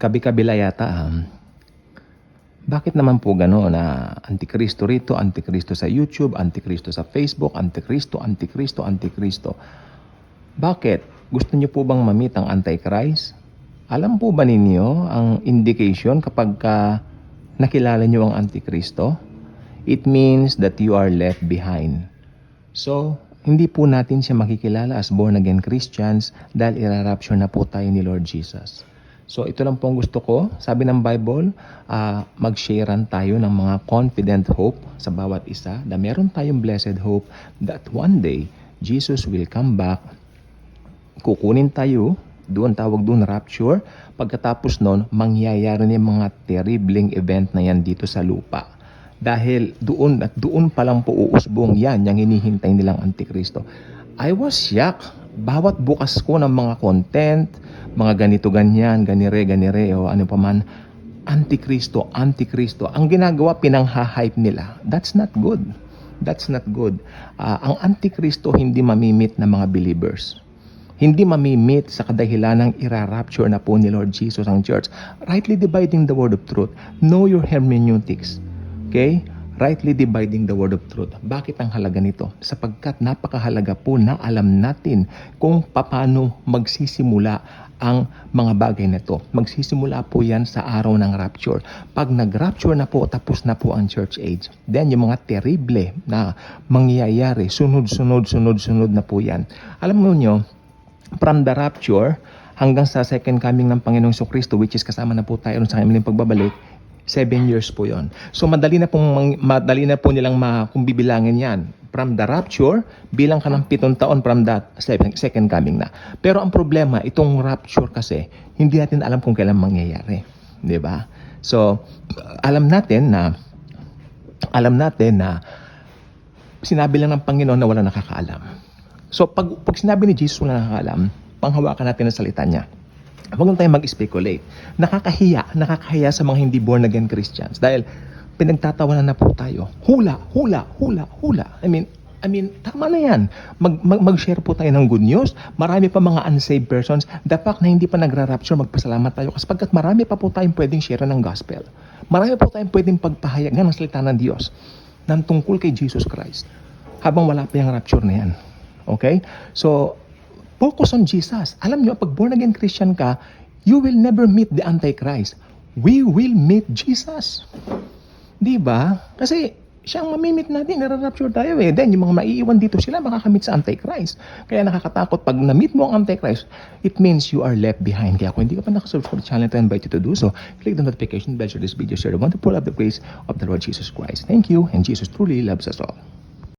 kabi-kabila yata. Bakit naman po gano'n na antikristo rito, antikristo sa YouTube, antikristo sa Facebook, antikristo, antikristo, antikristo? Bakit? Gusto niyo po bang ma-meet ang Antichrist? Alam po ba ninyo ang indication kapag nakilala niyo ang Antikristo? It means that you are left behind. So, hindi po natin siya makikilala as born-again Christians dahil irarapture na po tayo ni Lord Jesus. So, ito lang po ang gusto ko. Sabi ng Bible, mag-sharean tayo ng mga confident hope sa bawat isa na meron tayong blessed hope that one day, Jesus will come back. Kukunin tayo, doon tawag doon rapture. Pagkatapos nun, mangyayari na yung mga terribling event na yan dito sa lupa. Dahil doon at doon pa lang po uusbong yan, yung hinihintay nilang Antikristo. I was shocked. Bawat bukas ko ng mga content, mga ganito, ganyan, ganire, o ano pa man, Antikristo, Antikristo. Ang ginagawa, pinangha-hype nila. That's not good. That's not good. Ang Antikristo hindi mamimit ng mga believers. Hindi mamimit sa kadahilan ng irarapture na po ni Lord Jesus ang church. Rightly dividing the word of truth. Know your hermeneutics. Okay? Rightly dividing the word of truth. Bakit ang halaga nito? Sapagkat napakahalaga po na alam natin kung paano magsisimula ang mga bagay na ito. Magsisimula po yan sa araw ng rapture. Pag nag-rapture na po, tapos na po ang church age. Then yung mga terrible na mangyayari, sunod na po yan. Alam mo nyo, from the rapture hanggang sa second coming ng Panginoong Kristo, which is kasama na po tayo sa kanyang pagbabalik, 7 years po yon. So madali na po nilang kung bibilangin yan. From the rapture, bilang ka ng 7 taon from that second coming na. Pero ang problema, itong rapture kasi, hindi natin alam kung kailan mangyayari. Di ba? So, alam natin na sinabi lang ng Panginoon na wala nakakaalam. So, pag sinabi ni Jesus wala nakakaalam, panghawakan natin ang salita niya. Huwag lang tayong mag-speculate. Nakakahiya sa mga hindi born-again Christians. Dahil pinagtatawanan na po tayo. Hula. I mean, tama na yan. Mag-share po tayo ng good news. Marami pa mga unsaved persons. The fact na hindi pa nagra-rapture, magpasalamat tayo. Kasi pagkat marami pa po tayong pwedeng share ng gospel. Marami po tayong pwedeng pagpahayagan ng salita ng Diyos ng tungkol kay Jesus Christ. Habang wala pa yung rapture na yan. Okay? So, focus on Jesus. Alam nyo, pag born-again Christian ka, you will never meet the Antichrist. We will meet Jesus. Di ba? Kasi siya ang mamimit natin, nare-rapture tayo eh. Then, yung mga maiiwan dito sila, makakamit sa Antichrist. Kaya nakakatakot. Pag na-meet mo ang Antichrist, it means you are left behind. Kaya kung hindi ka pa nakasubscribe sa channel, I invite you to do so. Click the notification bell, share this video, share the wonderful of the grace of the Lord Jesus Christ. Thank you, and Jesus truly loves us all.